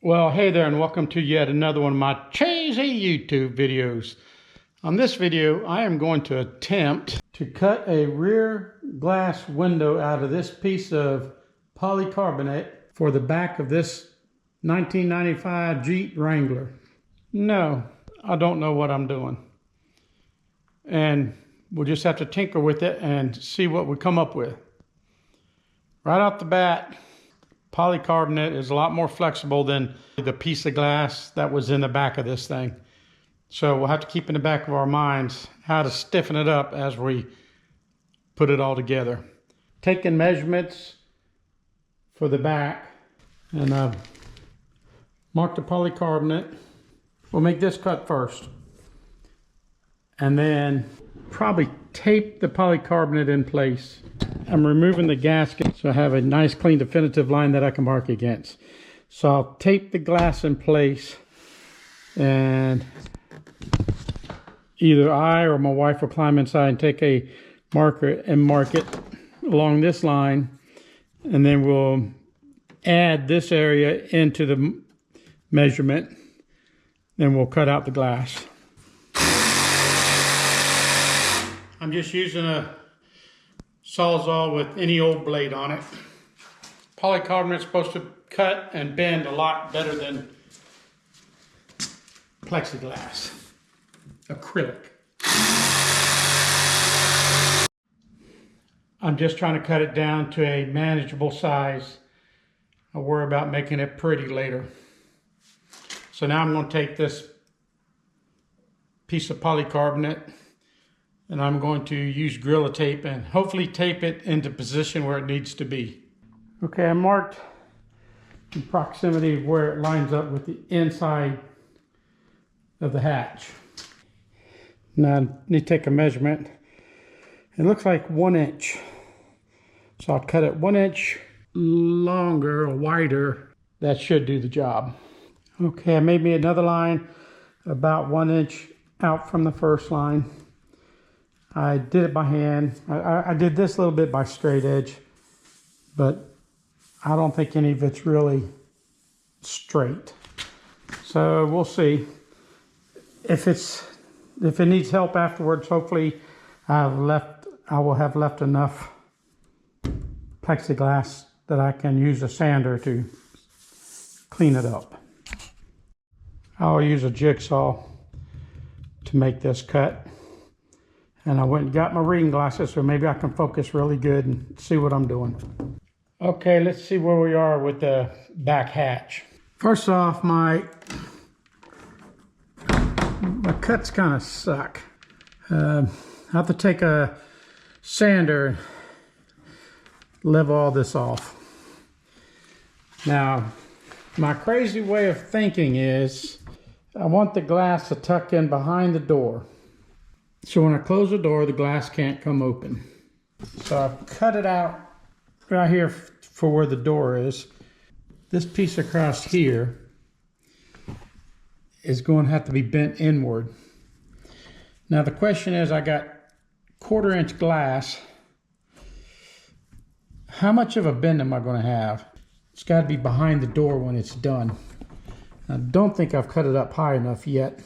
Well, hey there, and welcome to yet another one of my cheesy YouTube videos. On this video, I am going to attempt to cut a rear glass window out of this piece of polycarbonate for the back of this 1995 Jeep Wrangler. No, I don't know what I'm doing. And we'll just have to tinker with it and see what we come up with. Right off the bat, polycarbonate is a lot more flexible than the piece of glass that was in the back of this thing. So we'll have to keep in the back of our minds how to stiffen it up as we put it all together. Taking measurements for the back, and mark the polycarbonate. We'll make this cut first. And then probably tape the polycarbonate in place. I'm removing the gasket so I have a nice clean definitive line that I can mark against. So I'll tape the glass in place, and either I or my wife will climb inside and take a marker and mark it along this line, and then we'll add this area into the measurement. Then we'll cut out the glass. I'm just using a Sawzall with any old blade on it. Polycarbonate's supposed to cut and bend a lot better than plexiglass, acrylic. I'm just trying to cut it down to a manageable size. I'll worry about making it pretty later. So now I'm going to take this piece of polycarbonate and I'm going to use Gorilla Tape and hopefully tape it into position where it needs to be. Okay, I marked in proximity of where it lines up with the inside of the hatch. Now I need to take a measurement. It looks like 1 inch. So I'll cut it 1 inch longer or wider. That should do the job. Okay, I made me another line about 1 inch out from the first line. I did it by hand. I did this a little bit by straight edge, but I don't think any of it's really straight. So we'll see. If it needs help afterwards, hopefully I will have left enough plexiglass that I can use a sander to clean it up. I'll use a jigsaw to make this cut. And I went and got my reading glasses so maybe I can focus really good and see what I'm doing. Okay, let's see where we are with the back hatch. First off, my cuts kind of suck. I have to take a sander, level all this off. Now, my crazy way of thinking is I want the glass to tuck in behind the door. So when I close the door, the glass can't come open. So I've cut it out right here for where the door is. This piece across here is going to have to be bent inward. Now the question is, I got 1/4 inch glass. How much of a bend am I going to have? It's got to be behind the door when it's done. I don't think I've cut it up high enough yet.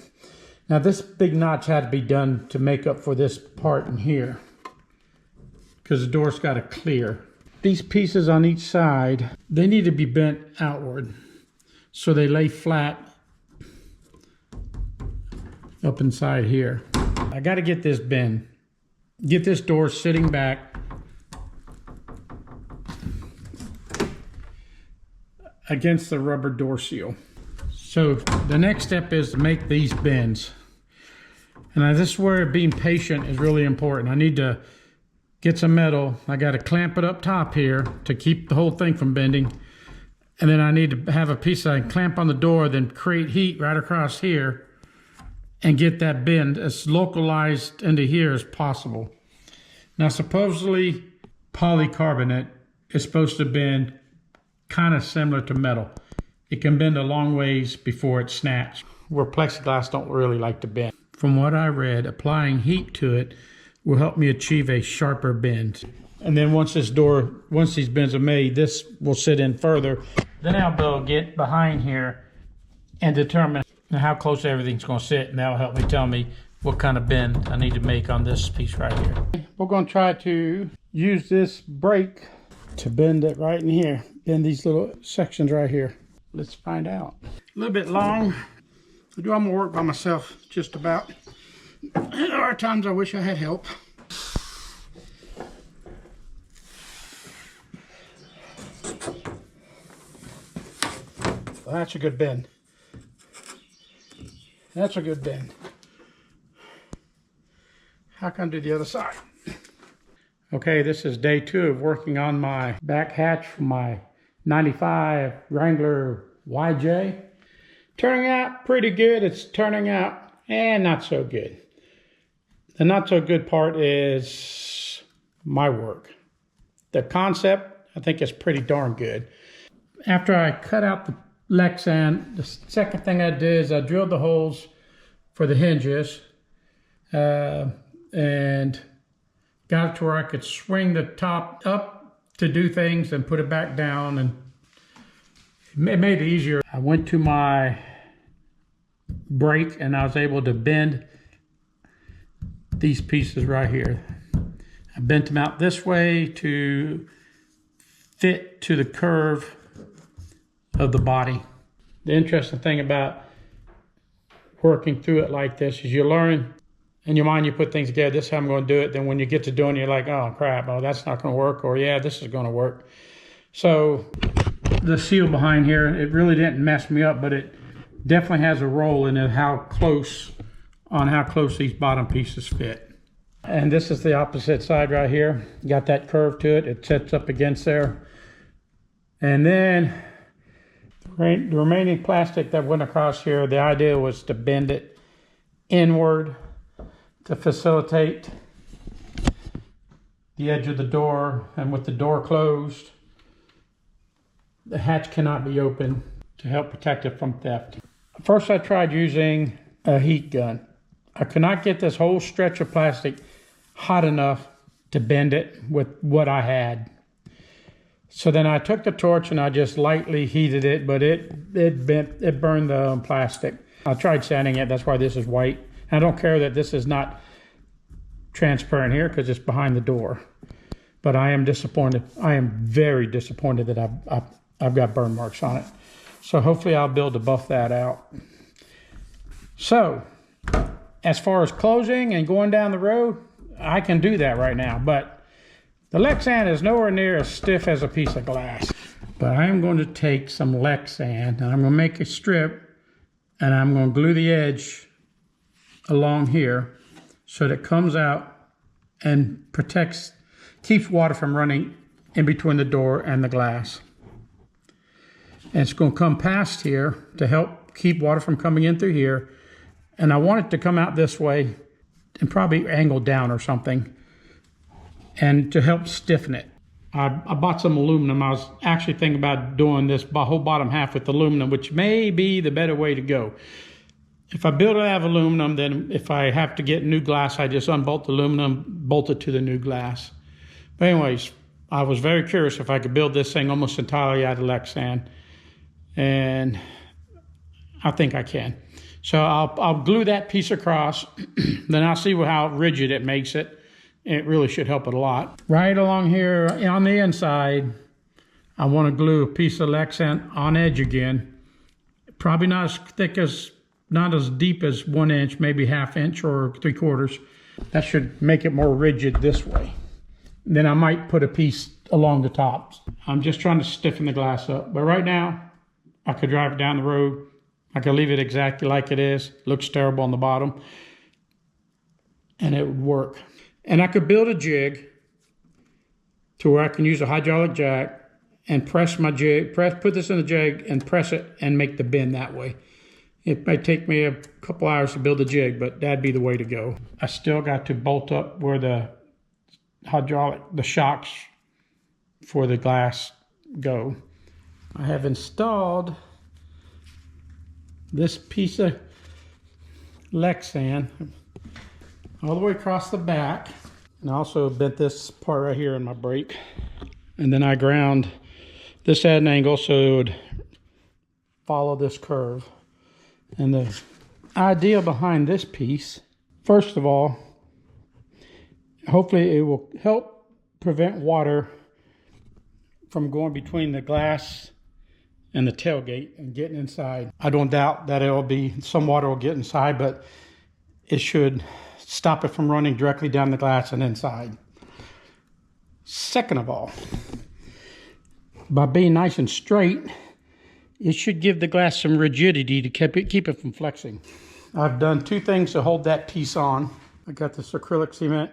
Now this big notch had to be done to make up for this part in here, because the door's got to clear. These pieces on each side, they need to be bent outward so they lay flat up inside here. I got to get this bend, get this door sitting back against the rubber door seal. So the next step is to make these bends. And this is where being patient is really important. I need to get some metal. I got to clamp it up top here to keep the whole thing from bending. And then I need to have a piece I can clamp on the door, then create heat right across here and get that bend as localized into here as possible. Now supposedly polycarbonate is supposed to bend kind of similar to metal. It can bend a long ways before it snaps, where plexiglass don't really like to bend. From what I read, applying heat to it will help me achieve a sharper bend. And then once these bins are made, this will sit in further. Then I'll be able to get behind here and determine how close everything's going to sit, and that'll help me tell me what kind of bend I need to make on this piece right here. We're going to try to use this brake to bend it right in here. Bend these little sections right here. Let's find out. A little bit long. I'm going to work by myself just about. There are times I wish I had help. Well, that's a good bend. That's a good bend. How can I do the other side? Okay, this is day 2 of working on my back hatch for my 95 Wrangler YJ. Turning out pretty good. It's turning out not so good. The not so good part is my work. The concept, I think, is pretty darn good. After I cut out the Lexan, the second thing I did is I drilled the holes for the hinges and got it to where I could swing the top up to do things and put it back down, and it made it easier. I went to my brake and I was able to bend these pieces right here. I bent them out this way to fit to the curve of the body. The interesting thing about working through it like this is you learn in your mind, you put things together, this is how I'm going to do it. Then when you get to doing it, you're like, oh crap, oh that's not going to work, or yeah, this is going to work. So the seal behind here, it really didn't mess me up, but it definitely has a role in it, how close these bottom pieces fit. And this is the opposite side right here. Got that curve to it. It sets up against there. And then the remaining plastic that went across here, the idea was to bend it inward to facilitate the edge of the door. And with the door closed, the hatch cannot be opened to help protect it from theft. First, I tried using a heat gun. I could not get this whole stretch of plastic hot enough to bend it with what I had. So then I took the torch and I just lightly heated it, but it burned the plastic. I tried sanding it, that's why this is white. I don't care that this is not transparent here because it's behind the door. But I am disappointed. I am very disappointed that I've got burn marks on it. So hopefully I'll be able to buff that out. So as far as closing and going down the road, I can do that right now, but the Lexan is nowhere near as stiff as a piece of glass. But I am going to take some Lexan and I'm going to make a strip and I'm going to glue the edge along here so that it comes out and keeps water from running in between the door and the glass. And it's going to come past here to help keep water from coming in through here. And I want it to come out this way and probably angle down or something, and to help stiffen it. I bought some aluminum. I was actually thinking about doing this whole bottom half with aluminum, which may be the better way to go. If I build it out of aluminum, then if I have to get new glass, I just unbolt the aluminum, bolt it to the new glass. But anyways, I was very curious if I could build this thing almost entirely out of Lexan, and I think I can. So I'll glue that piece across, then I'll see how rigid it makes it. It really should help it a lot. Right along here on the inside, I want to glue a piece of Lexan on edge again. Probably not as thick not as deep as 1 inch, maybe 1/2 inch or 3/4. That should make it more rigid this way. Then I might put a piece along the top. I'm just trying to stiffen the glass up. But right now, I could drive it down the road. I could leave it exactly like it is. Looks terrible on the bottom. And it would work. And I could build a jig to where I can use a hydraulic jack and press my jig, put this in the jig and press it and make the bend that way. It might take me a couple hours to build a jig, but that'd be the way to go. I still got to bolt up where the shocks for the glass go. I have installed this piece of Lexan all the way across the back. And I also bent this part right here in my brake. And then I ground this at an angle so it would follow this curve. And the idea behind this piece, first of all, hopefully it will help prevent water from going between the glass and the tailgate and getting inside. I don't doubt that some water will get inside, but it should stop it from running directly down the glass and inside. Second of all, by being nice and straight, it should give the glass some rigidity to keep it from flexing. I've done two things to hold that piece on. I got this acrylic cement,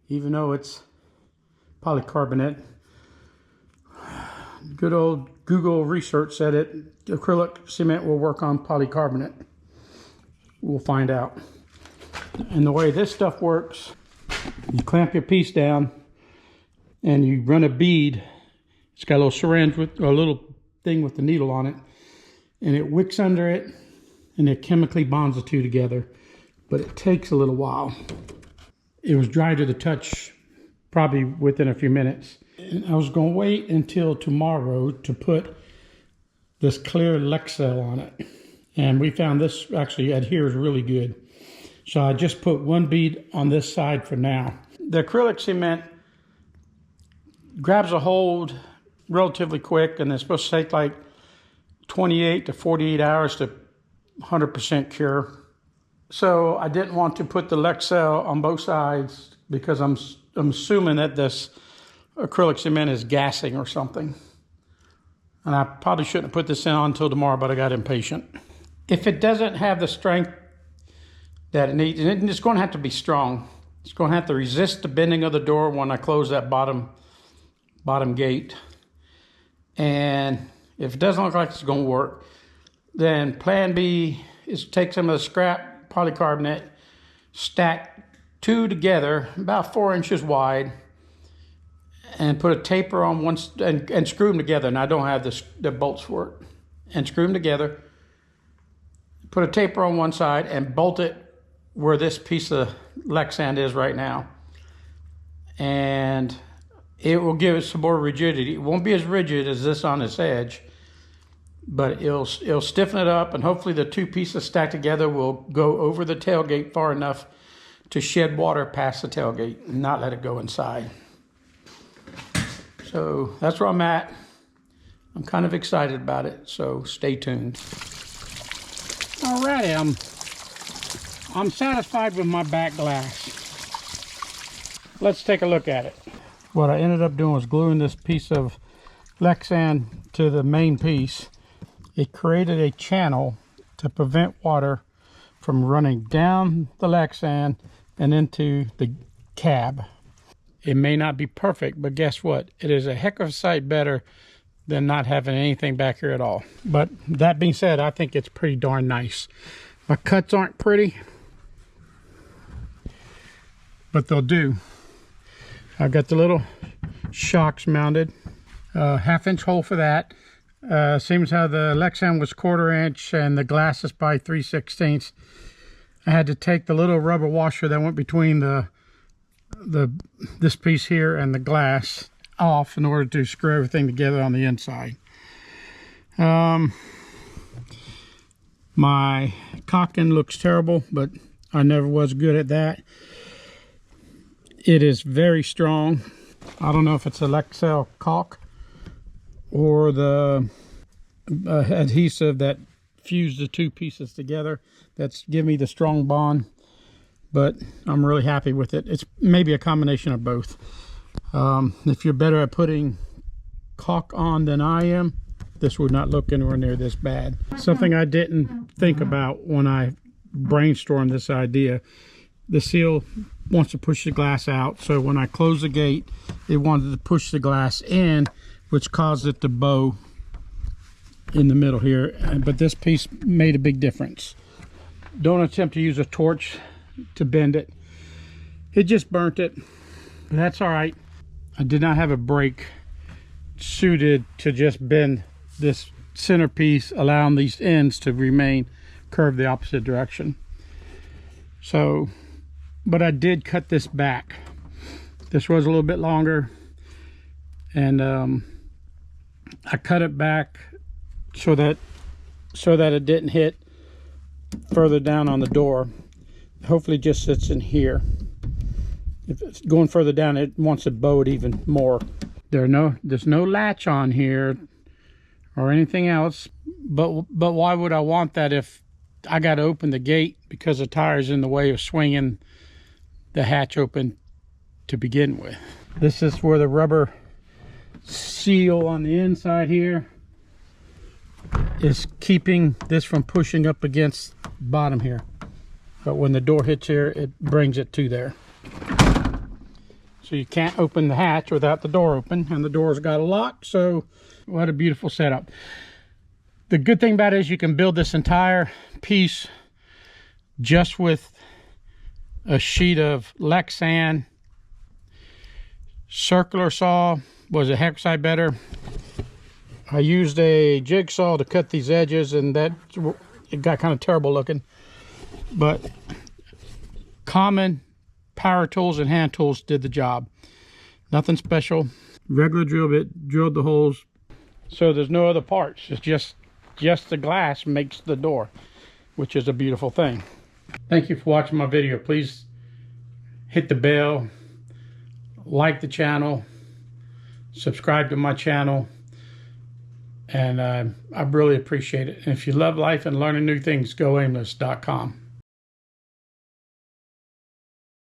even though it's polycarbonate. Good old Google research said acrylic cement will work on polycarbonate. We'll find out. And the way this stuff works, you clamp your piece down and you run a bead. It's got a little syringe with a little thing with the needle on it, and it wicks under it and it chemically bonds the two together, but it takes a little while. It was dry to the touch probably within a few minutes. And I was going to wait until tomorrow to put this clear Lexel on it, and we found this actually adheres really good. So I just put one bead on this side for now. The acrylic cement grabs a hold relatively quick, and it's supposed to take like 28 to 48 hours to 100% cure. So I didn't want to put the Lexel on both sides because I'm assuming that this acrylic cement is gassing or something. And I probably shouldn't have put this in on until tomorrow, but I got impatient. If it doesn't have the strength that it needs, and it's going to have to be strong. It's going to have to resist the bending of the door when I close that bottom gate. And if it doesn't look like it's going to work, then plan B is take some of the scrap polycarbonate, stack two together about 4 inches wide, and put a taper on one and screw them together. And I don't have the bolts for it. And screw them together. Put a taper on one side and bolt it where this piece of Lexan is right now. And it will give it some more rigidity. It won't be as rigid as this on its edge, but it'll stiffen it up, and hopefully the two pieces stacked together will go over the tailgate far enough to shed water past the tailgate and not let it go inside. So that's where I'm at. I'm kind of excited about it, so stay tuned. Alrighty, I'm satisfied with my back glass. Let's take a look at it. What I ended up doing was gluing this piece of Lexan to the main piece. It created a channel to prevent water from running down the Lexan and into the cab. It may not be perfect, but guess what? It is a heck of a sight better than not having anything back here at all. But that being said, I think it's pretty darn nice. My cuts aren't pretty, but they'll do. I've got the little shocks mounted, 1/2 inch hole for that. Seems how the Lexan was 1/4 inch and the glass is by 3/16. I had to take the little rubber washer that went between this piece here and the glass off in order to screw everything together on the inside. My caulking looks terrible, but I never was good at that. It is very strong. I don't know if it's a Lexel caulk or the adhesive that fused the two pieces together that's giving me the strong bond, but I'm really happy with it. It's maybe a combination of both. If you're better at putting caulk on than I am, this would not look anywhere near this bad. Something I didn't think about when I brainstormed this idea. The seal wants to push the glass out, so when I close the gate, it wanted to push the glass in, which caused it to bow in the middle here. But this piece made a big difference. Don't attempt to use a torch to bend it. It just burnt it. That's all right. I did not have a brake suited to just bend this centerpiece, allowing these ends to remain curved the opposite direction. So but I did cut this back. This was a little bit longer, and I cut it back so that it didn't hit further down on the door. Hopefully it just sits in here. If it's going further down, it wants to bow it even more. There's no latch on here or anything else, but why would I want that if I got to open the gate because the tire's in the way of swinging the hatch open to begin with. This is where the rubber seal on the inside here is keeping this from pushing up against the bottom here. But when the door hits here, it brings it to there. So you can't open the hatch without the door open, and the door's got a lock, so what a beautiful setup. The good thing about it is you can build this entire piece just with a sheet of Lexan. Circular saw was a heck side better. I used a jigsaw to cut these edges, and it got kind of terrible looking. But common power tools and hand tools did the job. Nothing special. Regular drill bit drilled the holes. So there's no other parts. It's just the glass makes the door, which is a beautiful thing. Thank you for watching my video. Please hit the bell, like the channel, subscribe to my channel, and I really appreciate it. And if you love life and learning new things, go aimless.com.